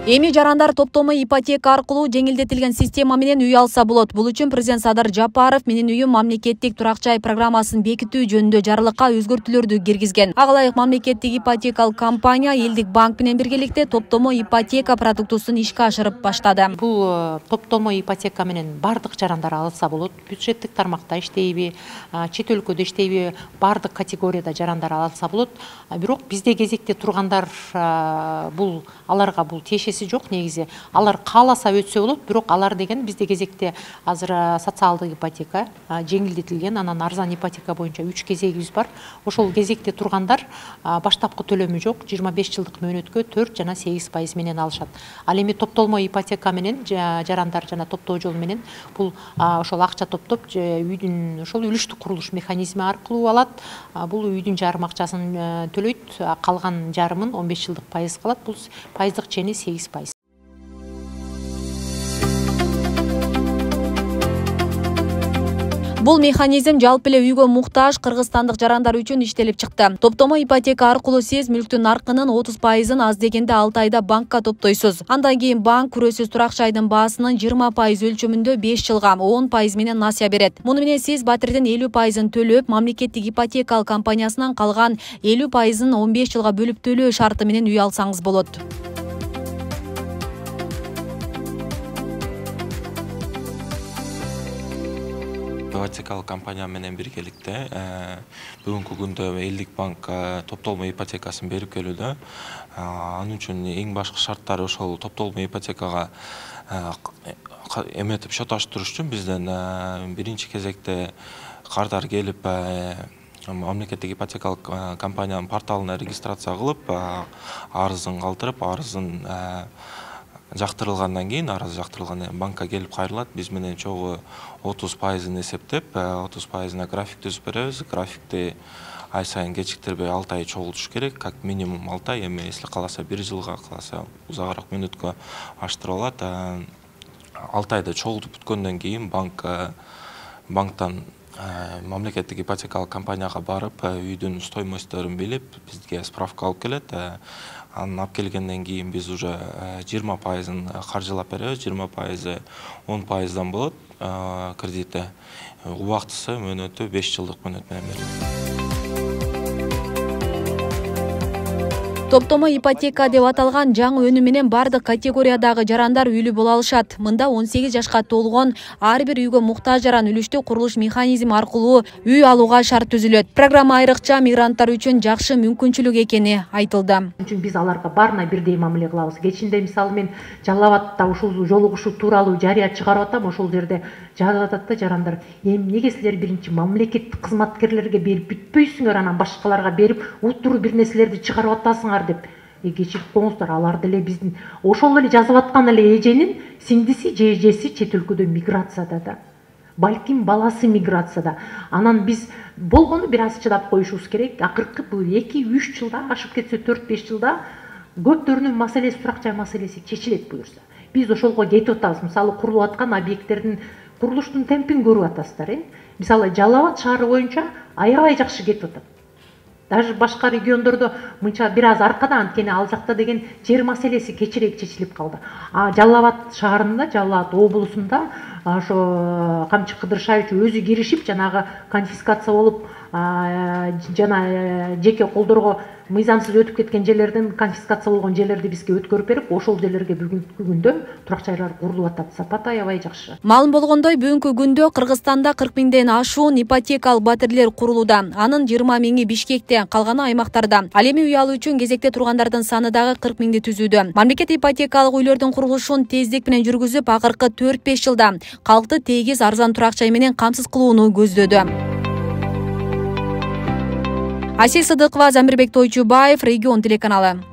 Эми жарандар топтомо ипотека аркылуу жеңилдетилген система менен үй алса болот. Бул үчүн президент Садыр Жапаров менин үйүм мамлекеттик турак жай программасын бекитүү жөнүндө жарлыкка өзгөртүүлөрдү киргизген. Ага ылайык мамлекеттик ипотекалык компания Элдик банк менен биргеликте топтомо ипотека продуктусун ишке ашырып баштады. Бул топтомо ипотека менен бардык жарандар алса болот. Бюджеттик тармакта иштейби, чет өлкөдө иштейби, бардык категорияда жарандар алса болот. Бирок бизде кезекте тургандар аларга бул тиешеси жок негизи. Алар кааласа өтсө болот, бирок алар деген бизде кезекте азыр социалдык ипотека жеңилдетилген, анан арзан ипотека боюнча 3 кезегибиз бар. Ошол кезекте тургандар баштапкы төлөмү жок, 25 жылдык мөөнөткө 4 жана 8% менен алышат. Ал эми топтолмо ипотека менен жарандар жана топтоо жол менен бул ошол акча топтоп үйдүн ошол үлүштүк курулуш механизми аркылуу алат. Бул үйдүн жарым акчасын төлөйт, калган жарымын 15 жылдык пайыз калат. Бул пайыздык чени 8%. Бул механизм жалпы эле үйгө муктаж кыргызстандык жарандар үчүн иштелип чыкты. Топтомо ипотека аркылуу сиз мүлктүн наркынын 30%-ын аз дегенде 6 айда банкка топтойсуз. Андан кийин банк күрөсүз турак жайдын баасынын 20% өлчөмүндө 5 жылга 10% менен насыя берет. Муну менен сиз батирдин 50%-ын төлөп, мамлекеттик ипотекалык компаниясынан калган 50%-ын 15 жылга бөлүп төлөө шарты менен үй алсаңыз болот. Ипотекалык компания менен биргеликте бүгүнкү күндө Элдик банк топтолмо ипотекасын берип келүүдө. Анын үчүн эң башкы шарттары ошол топтолмо ипотекага эметип шот ачтырыш үчүн бизден биринчи кезекте кардар келип мамлекеттик ипотекалык компаниянын порталына регистрация кылып, арызын калтырып, арызын жактырылгандан кийин, арыз жактырылгандан кийин банкка келип кайрылат. Биз менен чогуу 30%-ын эсептеп, 30%-на график түзүп беребиз. Графикти ай сайын кечиктирбей 6 ай чогултуш керек, как минимум 6 ай, эми если кааласа 1 жылга, кааласа узагыраак мөөнөткө аштырылат. 6 айда чогултуп бүткөндөн кийин банктан мамлекеттик ипотекалык компанияга барып, үйдүн стоимостторун билип, бизге справка алып келет. Анын алып келгенден кийин биз уже 20%-ын каржылап беребиз. 20%, 10%дан болот кредити. Убактысы мөөнөтү 5 жылдык мөөнөт менен берилет. Топтомо ипотека деп аталган жаңы өнүм менен бардык категориядагы жарандар үйлүү боло алышат. Мында 18 жашка толгон ар бир үйгө муктаж жаран үлүштүк курулуш механизми аркылуу үй алууга шарт түзүлөт. Программа айрыкча мигранттар үчүн жакшы мүмкүнчүлүк экени айтылды. Үчүн биз аларга баарына бирдей мамиле кылабыз. Кечинде мисалы мен Жалал Абадта ушул жолугушуу тууралуу жарыя чыгарып атам, ошол жерде жазып атат да жарандар: "Эмнеге силер биринчи мамлекеттик кызматкерлерге берип бүтпөйсүңөр, анан башкаларга берип утуруп бир нерселерди чыгарып атасыңар" деп. Кечирип коңуздар, алар деле биздин ошол эле жазып аткан эле эженин сиңдиси же эжеси чет өлкөдө миграцияда да. Балким баласы миграцияда. Анан биз болгону бир аз чыдап коюшубуз керек. Акыркы бул 2-3 жылда, ашып кетсе 4-5 жылда көптөрүнүн маселеси, турак жай маселеси чечилет буюрса. Биз ошолго кетип атабыз. Мисалы курулуп аткан объекттердин курулуштун темпин көрүп атасыздар. Мисалы Жалал Абад шаары боюнча аябай жакшы кетип атат. Даже башка региондордо мынча бир аз аркада, анткени ал жакта деген жер маселеси кечирээк чечилип калды. Жалал Абад шаарында, Жалал Абад облусунда ошо Камчы Кыдыршаевич өзү киришип, жанагы конфискация болуп, жана жеке колдорго мыйзамсыз өтүп кеткен жерлерден конфискация болгон жерлерди бизге өткөрүп берип, ошол жерлерге бүгүнкү күндө турак жайлар курулуп атат. Сапаты аябай жакшы. Маалым болгондой, бүгүнкү күндө Кыргызстанда 40 миңден ашуун ипотекалык батирлер курулууда. Анын 20 миңи Бишкекте, калганы аймактарда. Ал эми үй алуу үчүн кезекте тургандардын саны дагы 40 миңди түзүүдө. Мамлекет ипотекалык үйлөрдүн курулушун тездик менен жүргүзүп, акыркы 4-5 жылда калкты тегиз арзан турак жай менен камсыз кылууну көздөдү. Асель Сыдыкова, Замирбек Тойчубаев, Регион телеканалы.